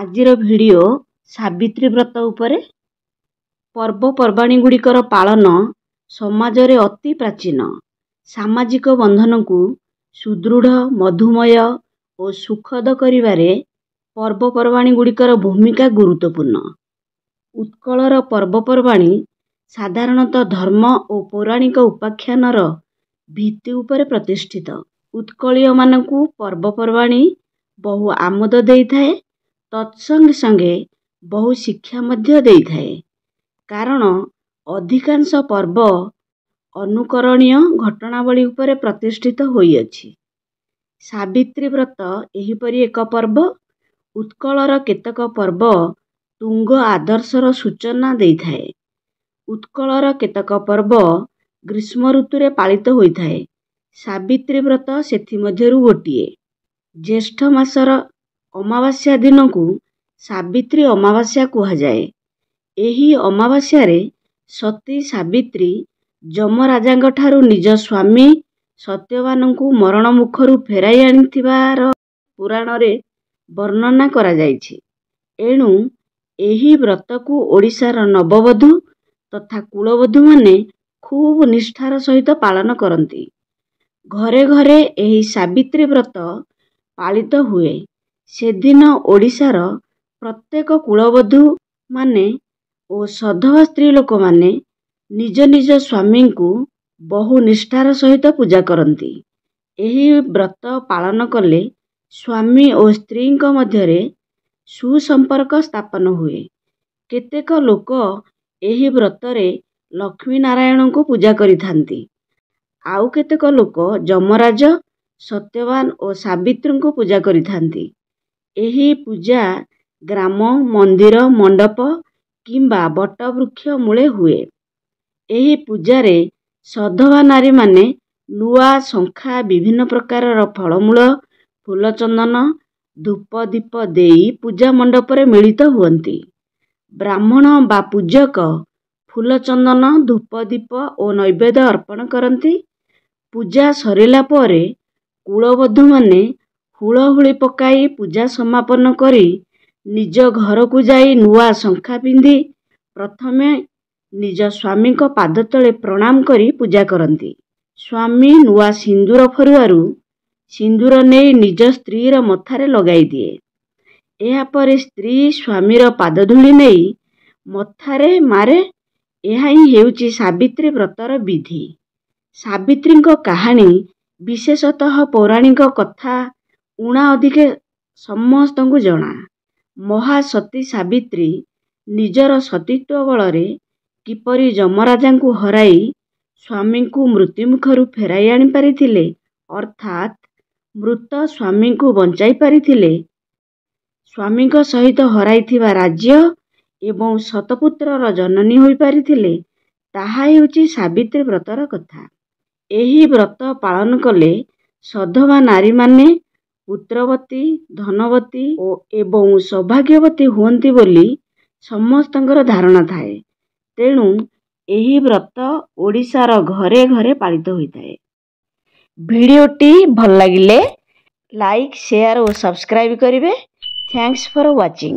ଆଜିର ଭିଡ଼ିଓ ସାବିତ୍ରୀ ବ୍ରତ ଉପରେ। ପର୍ବପର୍ବାଣୀ ଗୁଡ଼ିକର ପାଳନ ସମାଜରେ ଅତି ପ୍ରାଚୀନ। ସାମାଜିକ ବନ୍ଧନକୁ ସୁଦୃଢ଼, ମଧୁମୟ ଓ ସୁଖଦ କରିବାରେ ପର୍ବପର୍ବାଣୀ ଗୁଡ଼ିକର ଭୂମିକା ଗୁରୁତ୍ୱପୂର୍ଣ୍ଣ। ଉତ୍କଳର ପର୍ବପର୍ବାଣୀ ସାଧାରଣତଃ ଧର୍ମ ଓ ପୌରାଣିକ ଉପାଖ୍ୟାନର ଭିତ୍ତି ଉପରେ ପ୍ରତିଷ୍ଠିତ। ଉତ୍କଳୀୟମାନଙ୍କୁ ପର୍ବପର୍ବାଣୀ ବହୁ ଆମୋଦ ଦେଇଥାଏ, ତତ୍ସଙ୍ଗେ ସଙ୍ଗେ ବହୁ ଶିକ୍ଷା ମଧ୍ୟ ଦେଇଥାଏ। କାରଣ ଅଧିକାଂଶ ପର୍ବ ଅନୁକରଣୀୟ ଘଟଣାବଳୀ ଉପରେ ପ୍ରତିଷ୍ଠିତ ହୋଇଅଛି। ସାବିତ୍ରୀ ବ୍ରତ ଏହିପରି ଏକ ପର୍ବ। ଉତ୍କଳର କେତେକ ପର୍ବ ତୁଙ୍ଗ ଆଦର୍ଶର ସୂଚନା ଦେଇଥାଏ। ଉତ୍କଳର କେତେକ ପର୍ବ ଗ୍ରୀଷ୍ମ ଋତୁରେ ପାଳିତ ହୋଇଥାଏ। ସାବିତ୍ରୀ ବ୍ରତ ସେଥିମଧ୍ୟରୁ ଗୋଟିଏ। ଜ୍ୟେଷ୍ଠ ମାସର ଅମାବାସ୍ୟା ଦିନକୁ ସାବିତ୍ରୀ ଅମାବାସ୍ୟା କୁହାଯାଏ। ଏହି ଅମାବାସ୍ୟାରେ ସତୀ ସାବିତ୍ରୀ ଯମରାଜାଙ୍କଠାରୁ ନିଜ ସ୍ୱାମୀ ସତ୍ୟବାନଙ୍କୁ ମରଣ ମୁଖରୁ ଫେରାଇ ଆଣିଥିବାର ପୁରାଣରେ ବର୍ଣ୍ଣନା କରାଯାଇଛି। ଏଣୁ ଏହି ବ୍ରତକୁ ଓଡ଼ିଶାର ନବବଧୂ ତଥା କୁଳବଧୂମାନେ ଖୁବ୍ ନିଷ୍ଠାର ସହିତ ପାଳନ କରନ୍ତି। ଘରେ ଘରେ ଏହି ସାବିତ୍ରୀ ବ୍ରତ ପାଳିତ ହୁଏ। ସେଦିନ ଓଡ଼ିଶାର ପ୍ରତ୍ୟେକ କୁଳବଧୂମାନେ ଓ ସଧବା ସ୍ତ୍ରୀ ଲୋକମାନେ ନିଜ ନିଜ ସ୍ୱାମୀଙ୍କୁ ବହୁ ନିଷ୍ଠାର ସହିତ ପୂଜା କରନ୍ତି। ଏହି ବ୍ରତ ପାଳନ କଲେ ସ୍ୱାମୀ ଓ ସ୍ତ୍ରୀଙ୍କ ମଧ୍ୟରେ ସୁସମ୍ପର୍କ ସ୍ଥାପନ ହୁଏ। କେତେକ ଲୋକ ଏହି ବ୍ରତରେ ଲକ୍ଷ୍ମୀ ନାରାୟଣଙ୍କୁ ପୂଜା କରିଥାନ୍ତି। ଆଉ କେତେକ ଲୋକ ଯମରାଜ, ସତ୍ୟବାନ ଓ ସାବିତ୍ରୀଙ୍କୁ ପୂଜା କରିଥାନ୍ତି। ଏହି ପୂଜା ଗ୍ରାମ, ମନ୍ଦିର, ମଣ୍ଡପ କିମ୍ବା ବଟବୃକ୍ଷ ମୂଳେ ହୁଏ। ଏହି ପୂଜାରେ ସଧବା ନାରୀମାନେ ନୂଆ ଶଙ୍ଖା, ବିଭିନ୍ନ ପ୍ରକାରର ଫଳମୂଳ, ଫୁଲ, ଚନ୍ଦନ, ଧୂପ, ଦୀପ ଦେଇ ପୂଜା ମଣ୍ଡପରେ ମିଳିତ ହୁଅନ୍ତି। ବ୍ରାହ୍ମଣ ବା ପୂଜକ ଫୁଲ, ଚନ୍ଦନ, ଧୂପ, ଦୀପ ଓ ନୈବେଦ୍ୟ ଅର୍ପଣ କରନ୍ତି। ପୂଜା ସରିଲା ପରେ କୁଳବଧୂମାନେ ହୁଳହୁଳି ପକାଇ ପୂଜା ସମାପନ କରି ନିଜ ଘରକୁ ଯାଇ ନୂଆ ଶଙ୍ଖା ପିନ୍ଧି ପ୍ରଥମେ ନିଜ ସ୍ୱାମୀଙ୍କ ପାଦତଳେ ପ୍ରଣାମ କରି ପୂଜା କରନ୍ତି। ସ୍ୱାମୀ ନୂଆ ସିନ୍ଦୂର ଫରୁଆରୁ ସିନ୍ଦୂର ନେଇ ନିଜ ସ୍ତ୍ରୀର ମଥାରେ ଲଗାଇ ଦିଏ। ଏହାପରେ ସ୍ତ୍ରୀ ସ୍ୱାମୀର ପାଦଧୂଳି ନେଇ ମଥାରେ ମାରେ। ଏହା ହିଁ ହେଉଛି ସାବିତ୍ରୀ ବ୍ରତର ବିଧି। ସାବିତ୍ରୀଙ୍କ କାହାଣୀ, ବିଶେଷତଃ ପୌରାଣିକ କଥା ଊଣା ଅଧିକେ ସମସ୍ତଙ୍କୁ ଜଣା। ମହାସତୀ ସାବିତ୍ରୀ ନିଜର ସତୀତ୍ୱ ବଳରେ କିପରି ଯମରାଜାଙ୍କୁ ହରାଇ ସ୍ୱାମୀଙ୍କୁ ମୃତ୍ୟୁମୁଖରୁ ଫେରାଇ ଆଣିପାରିଥିଲେ, ଅର୍ଥାତ୍ ମୃତ ସ୍ୱାମୀଙ୍କୁ ବଞ୍ଚାଇ ପାରିଥିଲେ, ସ୍ୱାମୀଙ୍କ ସହିତ ହରାଇଥିବା ରାଜ୍ୟ ଏବଂ ଶତପୁତ୍ରର ଜନନୀ ହୋଇପାରିଥିଲେ, ତାହା ହେଉଛି ସାବିତ୍ରୀ ବ୍ରତର କଥା। ଏହି ବ୍ରତ ପାଳନ କଲେ ସଧବା ନାରୀମାନେ ପୁତ୍ରବତୀ, ଧନବତୀ ଏବଂ ସୌଭାଗ୍ୟବତୀ ହୁଅନ୍ତି ବୋଲି ସମସ୍ତଙ୍କର ଧାରଣା ଥାଏ। ତେଣୁ ଏହି ବ୍ରତ ଓଡ଼ିଶାର ଘରେ ଘରେ ପାଳିତ ହୋଇଥାଏ। ଭିଡ଼ିଓଟି ଭଲ ଲାଗିଲେ ଲାଇକ୍, ସେୟାର ଓ ସବସ୍କ୍ରାଇବ୍ କରିବେ। Thanks for watching.